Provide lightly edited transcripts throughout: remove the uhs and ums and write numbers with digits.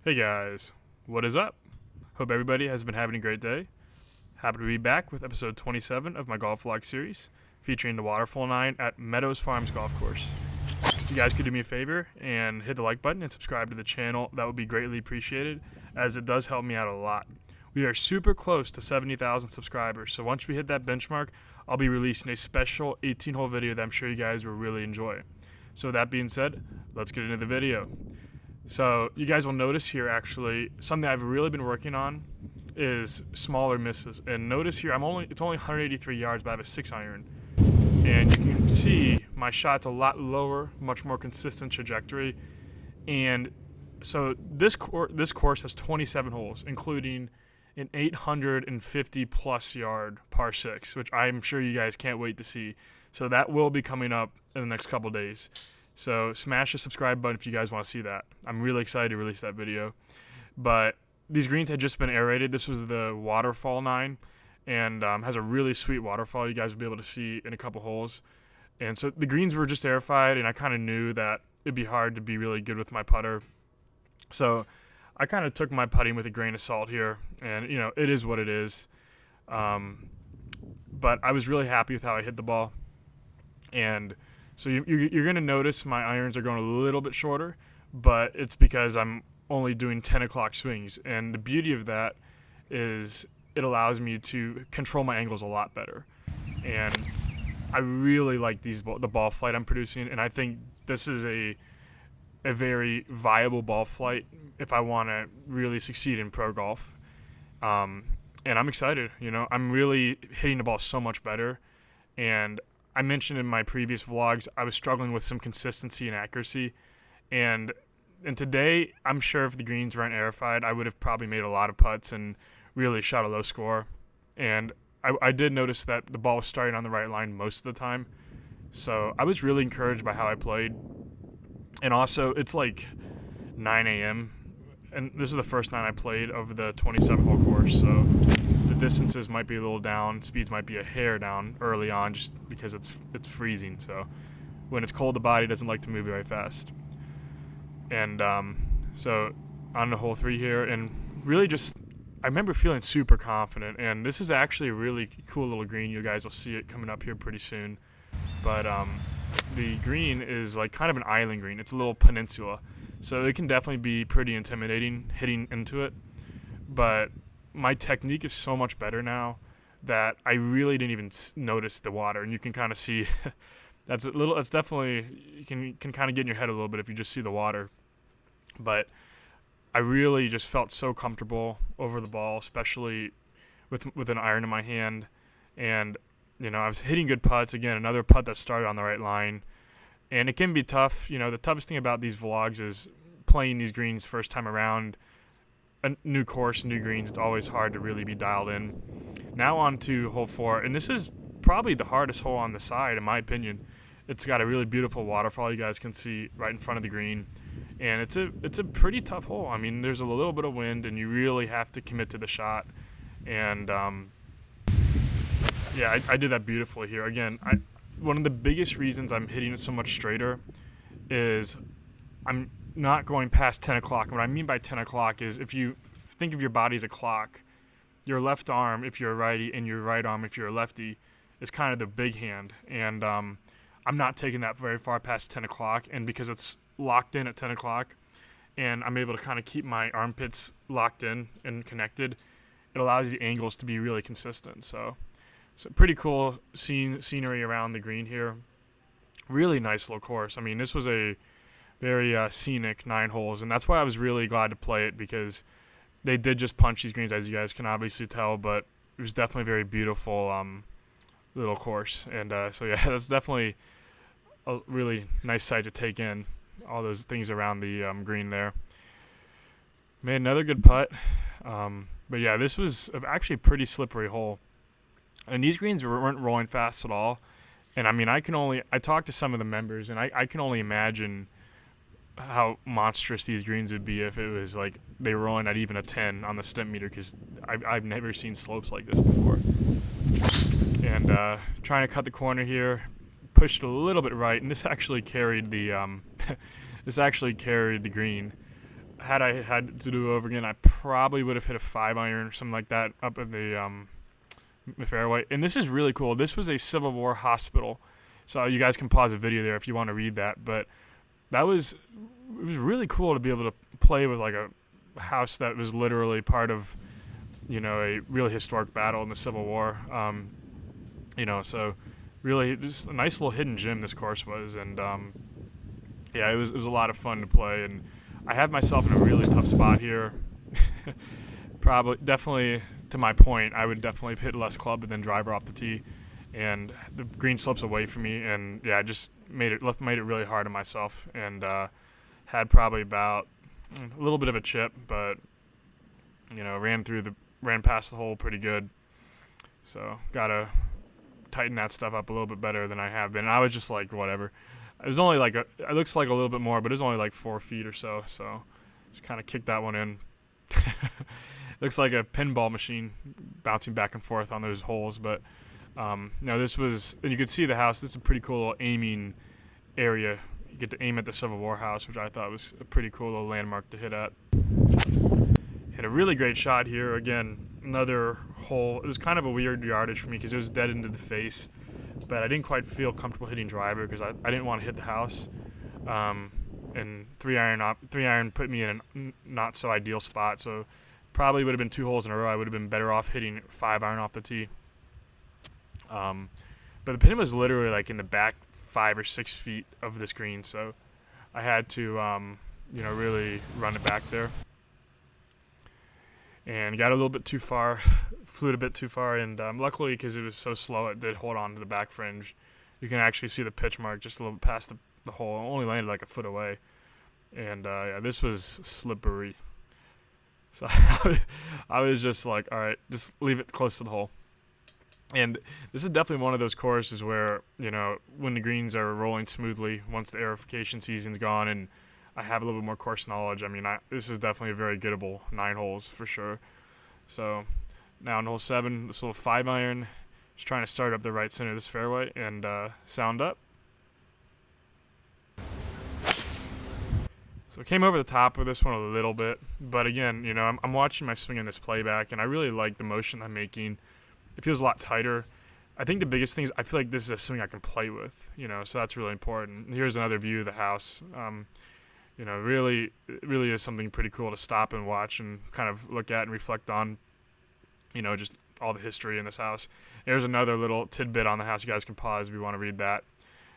Hey guys, what is up? Hope everybody has been having a great day. Happy to be back with episode 27 of my golf vlog series featuring the Waterfall 9 at Meadows Farms Golf Course. If you guys could do me a favor and hit the like button and subscribe to the channel, that would be greatly appreciated as it does help me out a lot. We are super close to 70,000 subscribers, so once we hit that benchmark, I'll be releasing a special 18-hole video that I'm sure you guys will really enjoy. So with that being said, let's get into the video. So you guys will notice here actually something I've really been working on is smaller misses. And notice here it's only 183 yards, but I have a 6-iron. And you can see my shot's a lot lower, much more consistent trajectory. And so this course has 27 holes, including an 850 plus yard par 6, which I'm sure you guys can't wait to see. So that will be coming up in the next couple days. So smash the subscribe button if you guys want to see that. I'm really excited to release that video. But these greens had just been aerated. This was the Waterfall 9 and has a really sweet waterfall you guys will be able to see in a couple holes. And so the greens were just aerified, and I kind of knew that it'd be hard to be really good with my putter. So I kind of took my putting with a grain of salt here, and it is what it is. But I was really happy with how I hit the ball. And so you're going to notice my irons are going a little bit shorter, but it's because I'm only doing 10 o'clock swings. And the beauty of that is it allows me to control my angles a lot better. And I really like the ball flight I'm producing, and I think this is a very viable ball flight if I want to really succeed in pro golf. And I'm excited. I'm really hitting the ball so much better. And I mentioned in my previous vlogs I was struggling with some consistency and accuracy, and today I'm sure if the greens weren't aerified I would have probably made a lot of putts and really shot a low score. And I did notice that the ball was starting on the right line most of the time, so I was really encouraged by how I played. And also it's like 9 a.m. and this is the first night I played over the 27-hole course, so the distances might be a little down, speeds might be a hair down early on just because it's freezing. So when it's cold, the body doesn't like to move very fast. And so on to hole 3 here, and really just I remember feeling super confident. And this is actually a really cool little green. You guys will see it coming up here pretty soon. But the green is like kind of an island green. It's a little peninsula, so it can definitely be pretty intimidating hitting into it. But my technique is so much better now that I really didn't even notice the water, and you can kind of see that's definitely you can kind of get in your head a little bit if you just see the water. But I really just felt so comfortable over the ball, especially with an iron in my hand. And I was hitting good putts. Again, another putt that started on the right line. And it can be tough. The toughest thing about these vlogs is playing these greens first time around. A new course, new greens, it's always hard to really be dialed in. Now on to hole 4, and this is probably the hardest hole on the side in my opinion. It's got a really beautiful waterfall you guys can see right in front of the green, and it's a pretty tough hole. I mean, there's a little bit of wind, and you really have to commit to the shot. And yeah, I did that beautifully here. Again, one of the biggest reasons I'm hitting it so much straighter is I'm not going past 10 o'clock. And what I mean by 10 o'clock is if you think of your body as a clock, your left arm, if you're a righty, and your right arm, if you're a lefty, is kind of the big hand. And I'm not taking that very far past 10 o'clock. And because it's locked in at 10 o'clock and I'm able to kind of keep my armpits locked in and connected, it allows the angles to be really consistent. So pretty cool scenery around the green here. Really nice little course. I mean, this was a very scenic 9 holes, and that's why I was really glad to play it, because they did just punch these greens, as you guys can obviously tell, but it was definitely a very beautiful little course. And so yeah, that's definitely a really nice sight to take in, all those things around the green there. Made another good putt, but yeah, this was actually a pretty slippery hole, and these greens weren't rolling fast at all. And I mean, I talked to some of the members, and I can only imagine how monstrous these greens would be if it was like they were rolling at even a 10 on the stimp meter, because I've never seen slopes like this before. And trying to cut the corner here, pushed a little bit right, and this actually carried the green. had I had to do it over again, I probably would have hit a 5-iron or something like that up in the fairway. And this is really cool. This was a Civil War hospital, so you guys can pause the video there if you want to read that. But it was really cool to be able to play with like a house that was literally part of, a really historic battle in the Civil War. So really just a nice little hidden gem this course was, and it was a lot of fun to play. And I had myself in a really tough spot here. Definitely to my point, I would definitely hit less club and then driver off the tee, and the green slopes away from me, and I just made it really hard on myself, and had probably about a little bit of a chip, but ran past the hole pretty good. So gotta tighten that stuff up a little bit better than I have been. And I was just like, whatever. It was only like it looks like a little bit more, but it was only like 4 feet or so. So just kind of kicked that one in. Looks like a pinball machine bouncing back and forth on those holes. But this was, and you could see the house. This is a pretty cool little aiming area. You get to aim at the Civil War house, which I thought was a pretty cool little landmark to hit at. Hit a really great shot here. Again, another hole. It was kind of a weird yardage for me because it was dead into the face, but I didn't quite feel comfortable hitting driver because I didn't want to hit the house. And 3-iron put me in a not so ideal spot, so probably would have been 2 holes in a row. I would have been better off hitting 5-iron off the tee. But the pin was literally like in the back 5 or 6 feet of this green, so I had to really run it back there. And got a little bit too far, flew it a bit too far, and luckily, because it was so slow, it did hold on to the back fringe. You can actually see the pitch mark just a little bit past the hole. It only landed like a foot away. And this was slippery. So I was just like, all right, just leave it close to the hole. And this is definitely one of those courses where, when the greens are rolling smoothly, once the aerification season's gone and I have a little bit more course knowledge, this is definitely a very gettable 9 holes for sure. So now in hole 7, this little 5-iron, just trying to start up the right center of this fairway and sound up. So I came over the top of this one a little bit, but again, I'm watching my swing in this playback, and I really like the motion I'm making. It feels a lot tighter. I think the biggest thing is I feel like this is a swing I can play with, so that's really important. And here's another view of the house. It really is something pretty cool to stop and watch and kind of look at and reflect on, just all the history in this house. There's another little tidbit on the house. You guys can pause if you want to read that.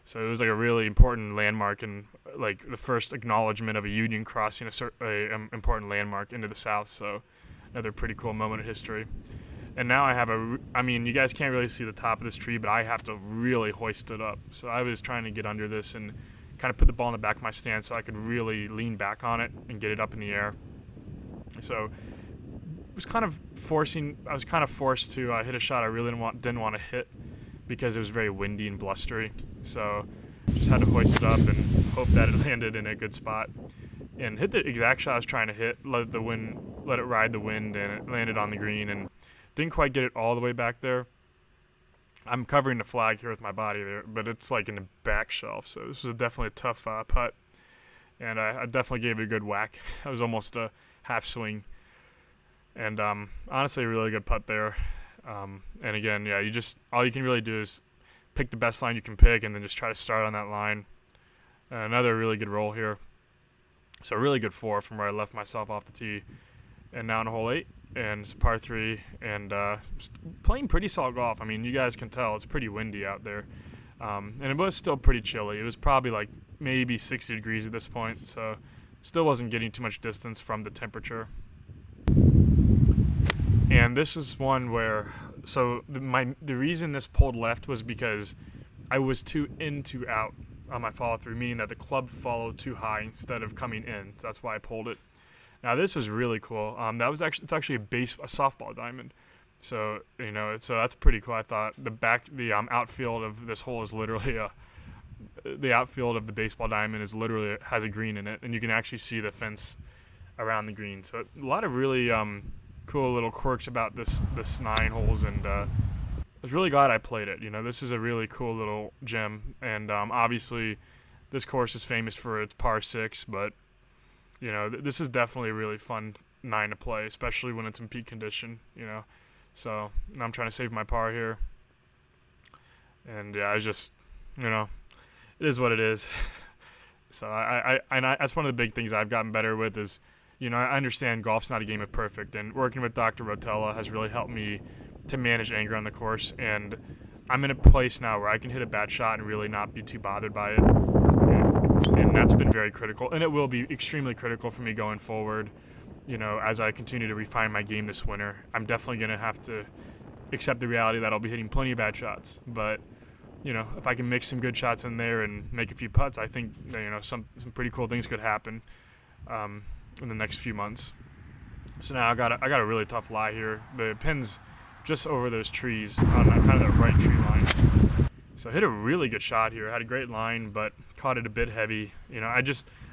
So it was like a really important landmark and like the first acknowledgement of a Union crossing a important landmark into the South. So another pretty cool moment of history. And now I have you guys can't really see the top of this tree, but I have to really hoist it up. So I was trying to get under this and kind of put the ball in the back of my stance so I could really lean back on it and get it up in the air. So I was kind of forced to hit a shot I really didn't want to hit because it was very windy and blustery. So just had to hoist it up and hope that it landed in a good spot. And hit the exact shot I was trying to hit, let it ride the wind, and it landed on the green and didn't quite get it all the way back there. I'm covering the flag here with my body there, but it's like in the back shelf, so this was definitely a tough putt, and I definitely gave it a good whack. I was almost a half swing, and honestly, a really good putt there. And again, all you can really do is pick the best line you can pick, and then just try to start on that line. Another really good roll here. So a really good 4 from where I left myself off the tee, and now in hole 8. And it's par 3, and playing pretty solid golf. You guys can tell it's pretty windy out there, and it was still pretty chilly. It was probably like maybe 60 degrees at this point, so still wasn't getting too much distance from the temperature. And this is one where, the reason this pulled left was because I was too in to out on my follow through, meaning that the club followed too high instead of coming in. So that's why I pulled it. Now this was really cool. It's actually a softball diamond. So so that's pretty cool. I thought the outfield of this hole is literally the outfield of the baseball diamond has a green in it, and you can actually see the fence around the green. So a lot of really cool little quirks about this 9 holes, and I was really glad I played it. This is a really cool little gem, and obviously this course is famous for its par 6, but you know, this is definitely a really fun 9 to play, especially when it's in peak condition, you know. So I'm trying to save my par here. And yeah, I just, you know, it is what it is. So that's one of the big things I've gotten better with is, you know, I understand golf's not a game of perfect, and working with Dr. Rotella has really helped me to manage anger on the course. And I'm in a place now where I can hit a bad shot and really not be too bothered by it. And that's been very critical, and it will be extremely critical for me going forward. You know, as I continue to refine my game this winter, I'm definitely going to have to accept the reality that I'll be hitting plenty of bad shots. But, you know, if I can mix some good shots in there and make a few putts, I think, you know, some pretty cool things could happen in the next few months. So now I got a really tough lie here. The pin's just over those trees on kind of the right tree line. So I hit a really good shot here. I had a great line, but caught it a bit heavy. You know,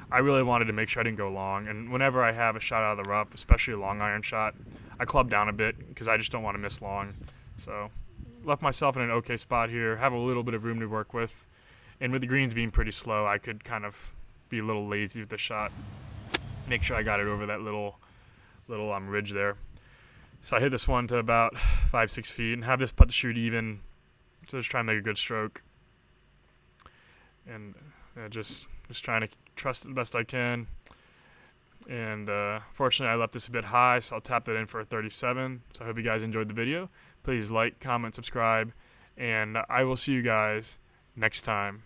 I really wanted to make sure I didn't go long. And whenever I have a shot out of the rough, especially a long iron shot, I club down a bit because I just don't want to miss long. So left myself in an okay spot here. Have a little bit of room to work with. And with the greens being pretty slow, I could kind of be a little lazy with the shot. Make sure I got it over that little ridge there. So I hit this one to about 5-6 feet and have this putt to shoot even. So just trying to make a good stroke. And just trying to trust it the best I can. And fortunately, I left this a bit high, so I'll tap that in for a 37. So I hope you guys enjoyed the video. Please like, comment, subscribe, and I will see you guys next time.